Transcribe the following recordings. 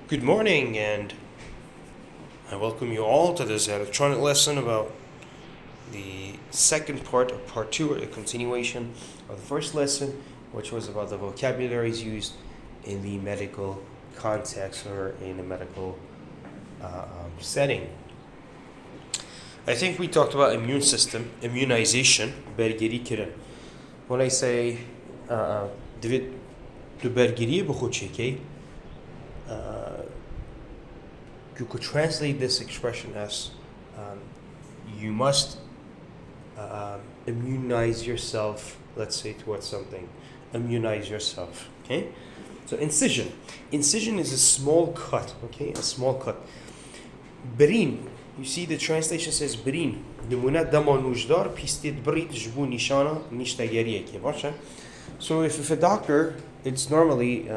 Good morning, and I welcome you all to this electronic lesson about the second part of part 2, or the continuation of the first lesson, which was about the vocabularies used in the medical context or in a medical setting. I think we talked about immune system, immunization, bergeri kiran. When I say divit to bergeri bukhucheke, you could translate this expression as you must immunize yourself, let's say, towards something. Immunize yourself, okay? So incision. Incision is a small cut, okay? A small cut. Berin. You see the translation says berin. نمونه دمانوجدار پیستید برید جبو نشانه نیشتگریه که باشه. So if a doctor, it's normally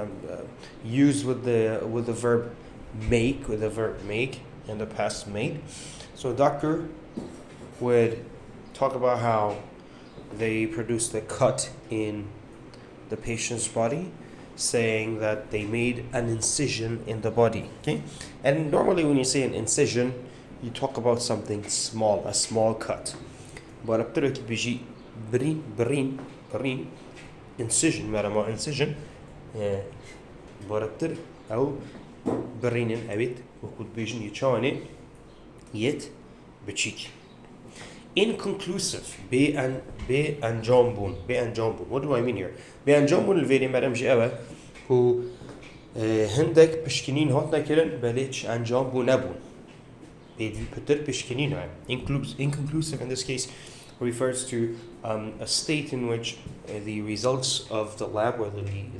used with the verb make, in the past made. So a doctor would talk about how they produced a cut in the patient's body, saying that they made an incision in the body. Okay, and normally when you say an incision, you talk about something small, a small cut. But after it بيجي برين incision مرة incision برابطر أو برين أبيت وكود بيجن يتشاني يت بتشيك. Inconclusive بأنجام بون. What do I mean here? بأنجام بون الفيري مرم جاء هو هندك بشكنين هاتنا كلن بليش أنجام بون نبون. بتر بشكنين هاي. Inconclusive in this case refers to a state in which the results of the lab or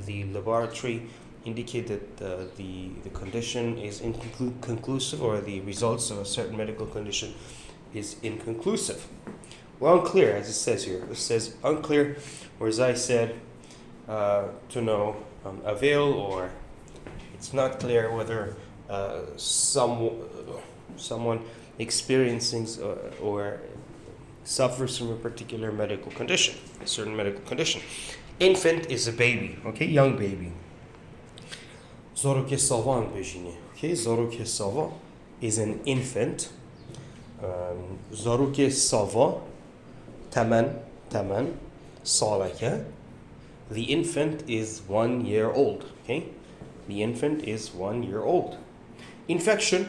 the laboratory indicate that the condition is inconclusive, or the results of a certain medical condition is inconclusive. Well, unclear, as it says here. It says unclear, or as I said, to no avail, or it's not clear whether someone experiencing or suffers from a particular medical condition, a certain medical condition. Infant is a baby, okay, young baby. Zoruke savan bejine, okay, Zoruke sava is an infant. Zoruke sava, taman, salaka. The infant is 1 year old, okay? The infant is 1 year old. Infection,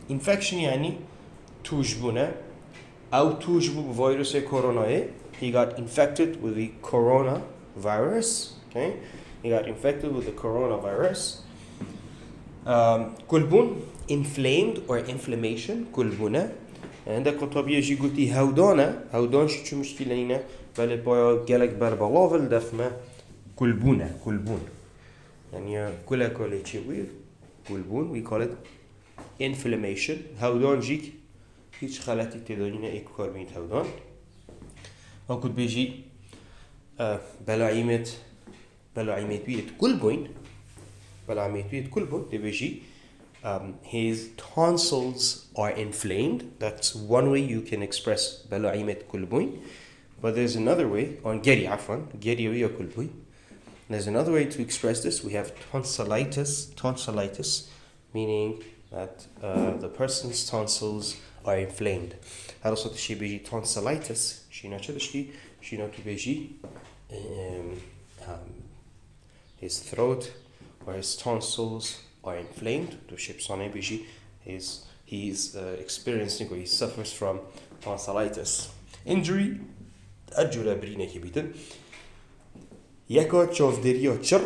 infection يعني توجبونه أو توجبو بفيروس كورونا. He got infected with the coronavirus. Okay, he got infected with the coronavirus. كلبون inflamed or inflammation كلبونه. عندك طبيعي يجي قلتي هودان شو مشكلة هنا بل بايا جالك بربلاول دفمة كلبونه يعني كل شيء كلبون we call it inflammation. هودان جيك هيش خلاتي تدانينا ايك كاربين هودان وكود بيجي بلاعيمت بيت كلبون تبيجي his tonsils are inflamed. That's one way you can express بلاعيمت كلبون. But there's another way on geri ويا كلبون. There's another way to express this. We have tonsillitis, meaning that the person's tonsils are inflamed. Also, the بيجي tonsillitis. شينا تبيجي his throat or his tonsils are inflamed. He's experiencing, or he suffers from tonsillitis. Injury. أرجو برينا كبيرة. يكا تشوفدريا تشر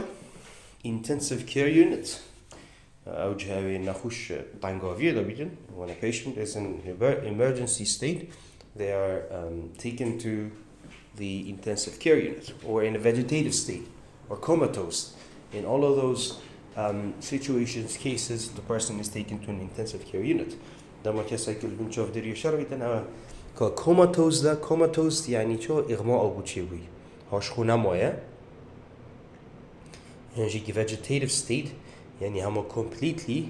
intensive care unit. أوجهاوي نخش طنقافية دبيجن. When a patient is in emergency state, they are taken to the intensive care unit, or in a vegetative state, or comatose. In all of those cases, the person is taken to an intensive care unit. دما كسا كل بنشوفدريا شر comatose يعني شو إغماء أبو تشوي. هاش خونه مايا. يعني vegetative state يعني هم completely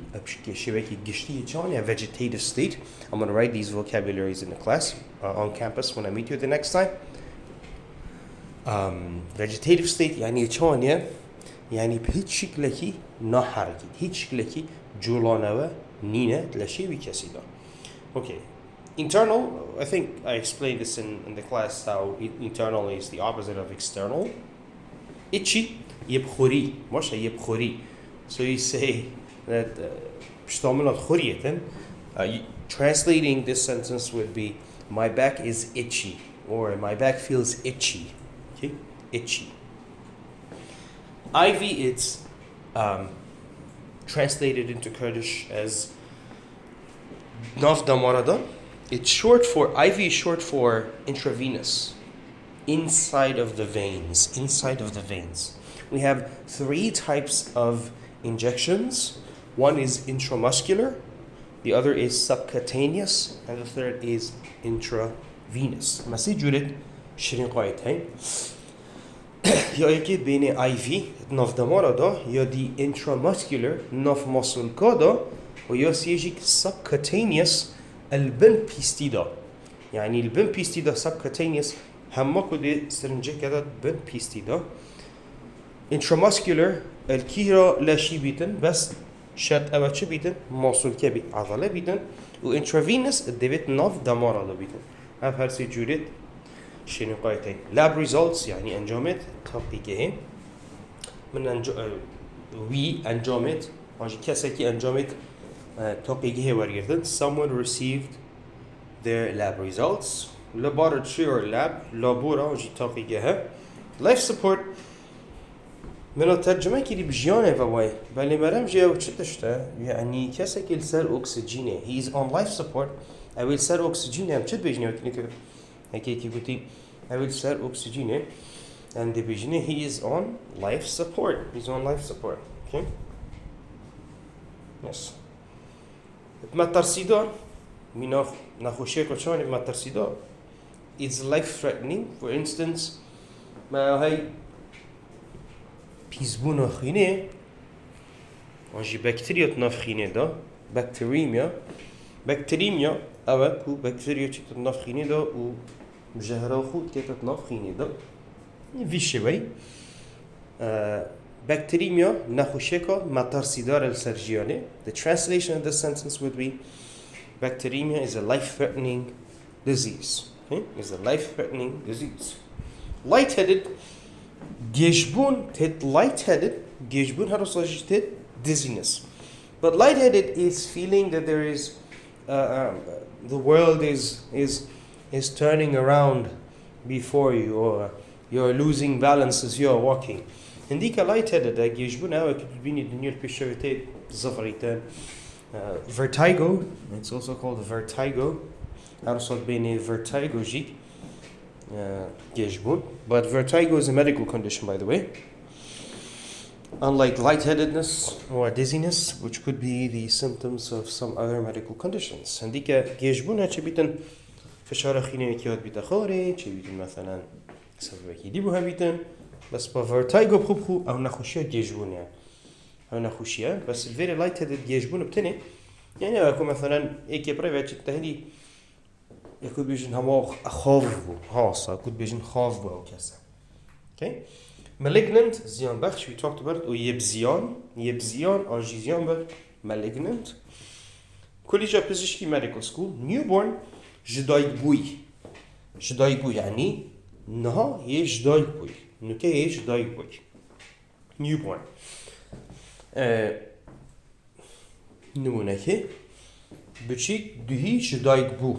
شبكة قشتي يعني vegetative state. I'm going to write these vocabularies in the class on campus when I meet you the next time. Vegetative state يعني يعني بهيج شكلكي نحركت هيج شكلكي جولانوا نينة لشيء بكسيدا. Okay. Internal, I think I explained this in the class how internal is the opposite of external. Itchy, يبخوري, مش يبخوري. So you say that translating this sentence would be my back is itchy or my back feels itchy. Okay? Itchy. IV it's translated into Kurdish as Naf damarada. It's short for IV is short for intravenous, inside of the veins, inside of the veins. We have 3 types of injections. One is intramuscular, the other is subcutaneous, and the third is intravenous. Masi jurid shirin qaitayn. Ya yeki beni IV naf damarada ya di intramuscular naf muscle kada و ya siyejik subcutaneous البن بيستيدا يعني البن بيستيدا subcutaneous همه كده سرنجة كده بن بيستيدا intramuscular الكيرا لا شي بيتن بس شرط أول شي بيتن موصول كبي عضلة بيتن و intravenous الدبت ناف دمار هذا بيتن هف هرسي جوريت شنو قايتين lab results يعني أنجامت تحقيقه من وي أنجامت ماجي كسكي أنجامت تحقیقی وریدن. Someone received their lab results. Laboratory or lab لابورا جی تحقیقه. Life support منو ترجمه کردی بجیانه وای. ولی مرام جیو چتشته یعنی کسی که سر اکسیژنه. He is on life support. اول سر اکسیژنه هم چت بجنه وقتی که هکی گویی اول سر اکسیژنه. And the بجنه he is on life support. He's on life support. Okay. Yes. Matarsidor, matarsidor, it's life-threatening. For instance, ما هاي بيزبون خينه، وجي بكتيريا تنافخينه دا، بكتيريميا أو كو بكتيريا تنافخينه دا و مجهرة خود كي تنافخينه دا، فيش شوي. Bacteremia nachusheka matarsidar el sergione. The translation of this sentence would be bacteremia is a life-threatening disease. Okay? Is a life-threatening disease. Lightheaded, gejbun tet lightheaded, gejbun harosajit dizziness. But lightheaded is feeling that there is the world is turning around before you, or you're losing balance as you're walking. عندك lightheaded يجبون أو كتبيني الدنيا البشرتين زفريتان vertigo. It's also called vertigo. أرسل بين vertigo جي يجبون. But vertigo is a medical condition, by the way. Unlike lightheadedness or dizziness, which could be the symptoms of some other medical conditions. عندك يجبون هاتش بيتن فشار خيني كيات بيتا خارج، شيء بيتن مثلا سبب يديبوها بيتن. بس با vertigo بخو أو نخوشية جيجبون يعني أو نخوشية بس very lightheaded جيجبون بتني يعني أكو مثلا إيكي بريفات التهدي يكون بيجن هما خاف بو هاسا يكون بيجن خاف بو أو كذا. Okay. Malignant زيان بخش we talked about و يبزيان أنجيزيان بر malignant. كل جا بزشكي medical school newborn جدايق بوي يعني نها يجدايق بوي نوكي جدايق بوي newborn. نمونكي بچيك دوهي جدايق بو.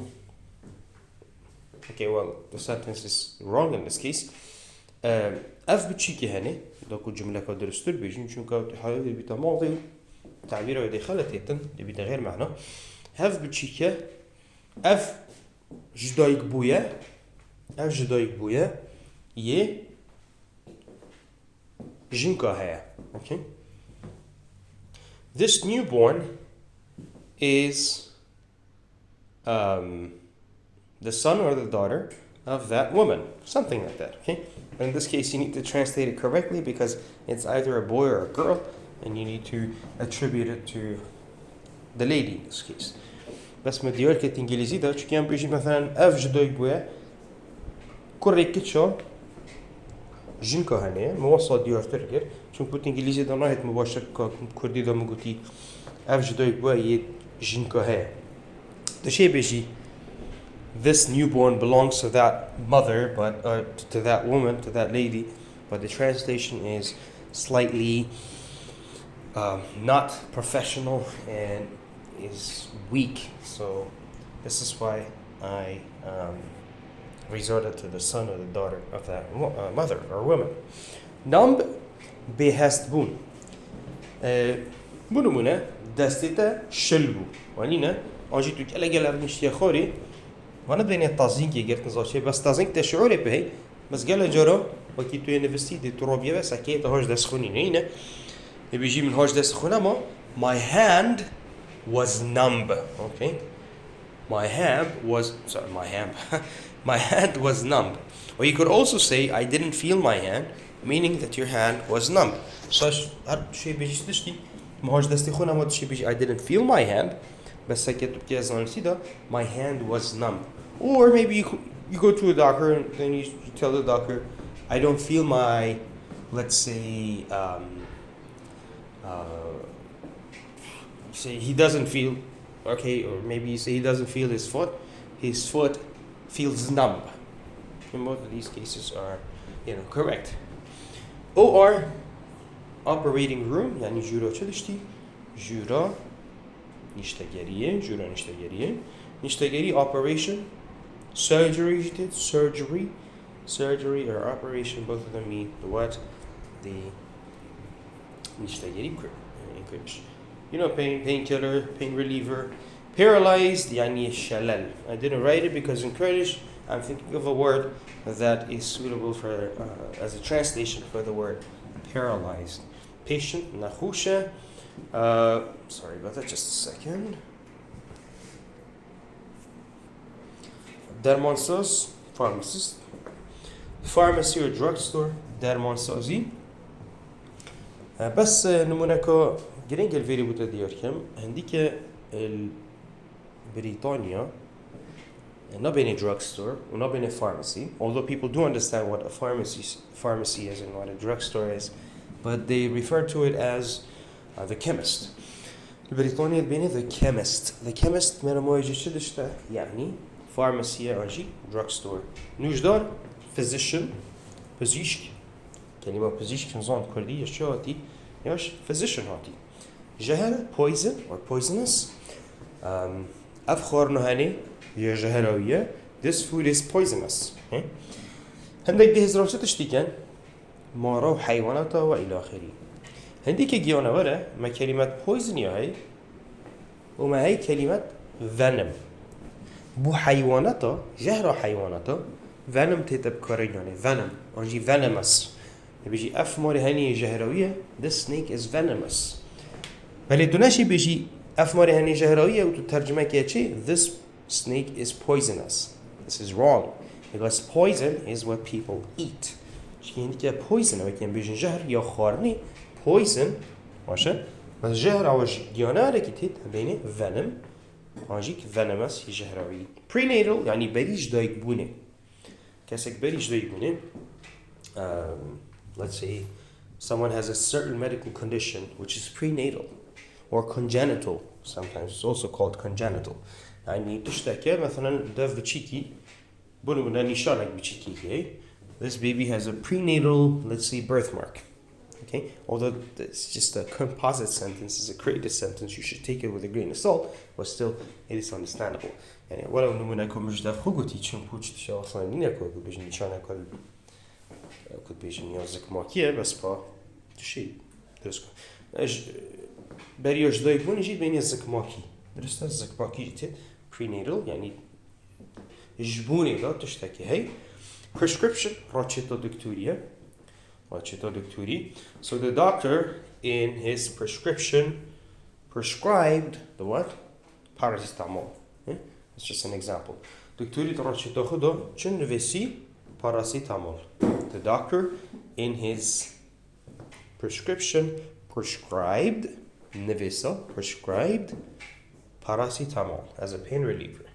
Okay, well, the sentence is wrong in this case. اف بچيكي هني داكو جملة كدرستر بيجن چونكا حالة بيتا ماضي تعبيره يدي خلتيتن بيتا غير معنى. هف بچيكي اف جدايق بويا يه جنكا هيا. Okay. This newborn is the son or the daughter of that woman, something like that. Okay. But in this case, you need to translate it correctly because it's either a boy or a girl, and you need to attribute it to the lady in this case. بس مديول كت إنجليزي ده شو كان بيجي مثلا أف جدوي بويا كوريكتشو جنكا هنية موصل ديارتر كر چون كنت إنجليزي ده ناهت مباشر كردي ده مقولي أفج ده يبقى جنكا هي ده شيء بيجي this newborn belongs to that mother but to that woman to that lady but the translation is slightly not professional and is weak so this is why I resorted to the son or the daughter of that mother or woman. Numb behest bun. Bunumuna destita شلبو. وانينا أجي تقول أجل أرنيش يخوري. وانا بدني التازين كي قلت نزاشي بس تازين تشعوري بهي. بس قال جرا وكي توي نفستي دي ترابية بس أكيد هاش دسخوني نينا. يبيجي من هاش دسخونا ما. My hand was numb. Okay. My hand was numb. Or you could also say, I didn't feel my hand, meaning that your hand was numb. So, I didn't feel my hand, my hand was numb. Or maybe you go to a doctor and then you tell the doctor, I don't feel my, let's say, say he doesn't feel, okay, or maybe you say he doesn't feel his foot feels numb. And both of these cases are, correct. Or operating room, yani jura çalıştı. Jura nishtageri operation, surgery or operation, both of them mean the what? The nishtageri in Kurdish. Painkiller, pain reliever. Paralyzed, yani shalal. I didn't write it because in Kurdish, I'm thinking of a word that is suitable for as a translation for the word paralyzed. Patient, nakhusha. Sorry about that, just a second. Dermansöz, pharmacist. Pharmacy or drugstore, dermansazi. بس نمونكا جرينج الفيري بوتا دياركم عندك بريطانيا not been a drugstore or not been a pharmacy, although people do understand what a pharmacy is and what a drugstore is, but they refer to it as the chemist. بريطانيا بين the chemist من ما يجي شدشته يعني pharmacy أجي drugstore. نوجدار physician كلمة physician نظام كردية شو هاتي ياش physician هاتي جهل poison or poisonous أفخر نهاني يا جهراوية this food is poisonous. هندك دي هزروشة تشتيكن مارا وحيوانات وإلى آخره. هنديك جيانا ورا ما كلمة poison هاي وما هي كلمة venom. بو حيوانات جهرا حيوانات venom تتب كارين يعني venom أنجي venomous. بيجي أف ماري هني جهراوية this snake is venomous. بل دوناشي بيجي أف ماري هني جهراوية وتترجمة كيتشي this snake is poisonous. This is wrong because poison is what people eat. شكين كي poison أو كي بيجي جهر يا خارني poison ماشى بس جهر أو جيانا ركيتيت بينه venom أنجيك venomous يجهراوي. Prenatal يعني بريش دايك بونه كاسك بريش دايك بونه. Let's say someone has a certain medical condition which is prenatal or congenital. Sometimes it's also called congenital. يعني تشتكي مثلا داف بتشيكي بنو بنا نشانك بتشيكي. This baby has a prenatal, let's say, birthmark. Okay, although it's just a composite sentence, it's a created sentence, you should take it with a grain of salt, but still it is understandable. يعني ولو نمونا كمش داف خوجتي تشون بوش تشا أصلا نينا كود بيجي نشانك كود بيجي نيازك ماكيه بس با تشي درسك. بريوش دايبون يجي بين يزك ماكي. درست الزك ماكي جت prenatal يعني جبوني لا تشتكي هاي. Prescription راتشيتو دكتوري. So the doctor in his prescription prescribed the what? Paracetamol. It's just an example. دكتوري راتشيتو خدو چن نویسی paracetamol. The doctor in his prescription prescribed paracetamol as a pain reliever.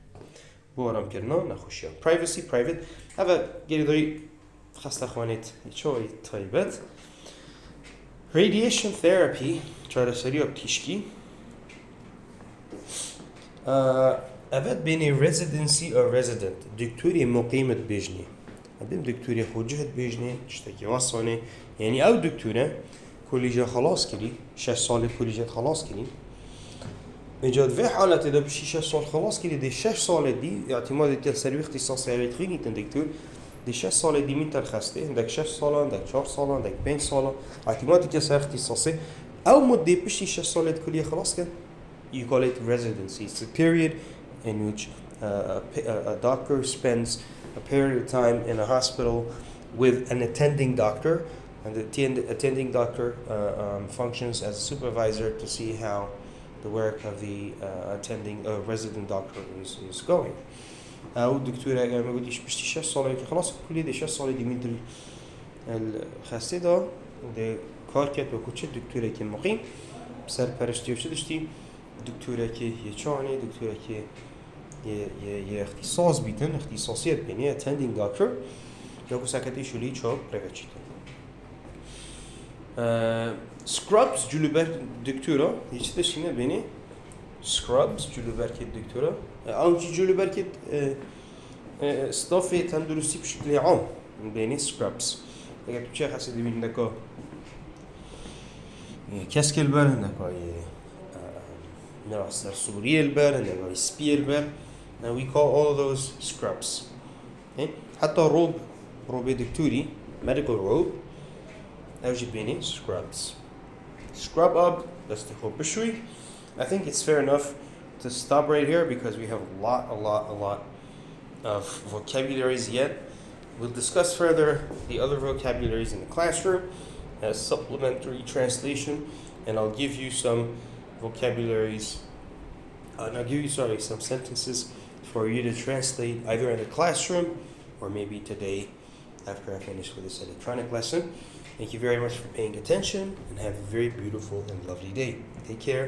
بورم كرنا نخوشيا. Privacy, private. هذا جريدوي خاصة خوانيت شوي طيبت. Radiation therapy چاره سریع بتشکی أبد بين residency or resident دكتوري مقيمة بيجني أبدم دكتوري خوجهت بيجني تشتكي وصاني يعني أو دكتورة كوليجا خلاص كلي 6 سال كوليجا خلاص كلي إيجاد في حالة إذا بشي 6 سال خلاص كلي دي 6 سال دي اعتماد تسريع اختصاصي على تخيني دكتور دي 6 سال دي مين ترخصتي عندك 6 سال عندك 4 سال عندك 5 سال اعتماد تسريع اختصاصي أو مدة بشي 6 سال كلية خلاص كان you call it residency. It's a period in which a doctor spends a period of time in a hospital with an attending doctor, and the attending doctor functions as a supervisor to see how the work of the attending resident doctor is going. أو دكتورة ما قلتش بشتي 6 سال كي خلاص كل دي 6 سال دي من الخاصة ده ده كاركت وكتش دكتورة كي مقيم بسر پرشتی و شدشتی دكتورة كي يشاني دكتورة كي ي اختصاص بيتن اختصاصيات بيني attending doctor جاكو ساكتي شولي چوب پرگچیتن scrubs جلوبر دكتورة هیچ تشینه بيني scrubs جلوبر كي دكتورة آنچی جلوبر كي استافي تندرستی بشكل عام بيني scrubs اگر تو چه خاصی دیمین دکا کسک البر نکای نراستر سوری البر نکای سپی البر and we call all of those scrubs okay? حتى روب دكتوري medical robe اوجي بيني scrubs scrub up دستخو بشوي I think it's fair enough to stop right here because we have a lot of vocabularies yet. We'll discuss further the other vocabularies in the classroom as supplementary translation, and I'll give you some vocabularies, and I'll give you, some sentences for you to translate either in the classroom or maybe today after I finish with this electronic lesson. Thank you very much for paying attention and have a very beautiful and lovely day. Take care.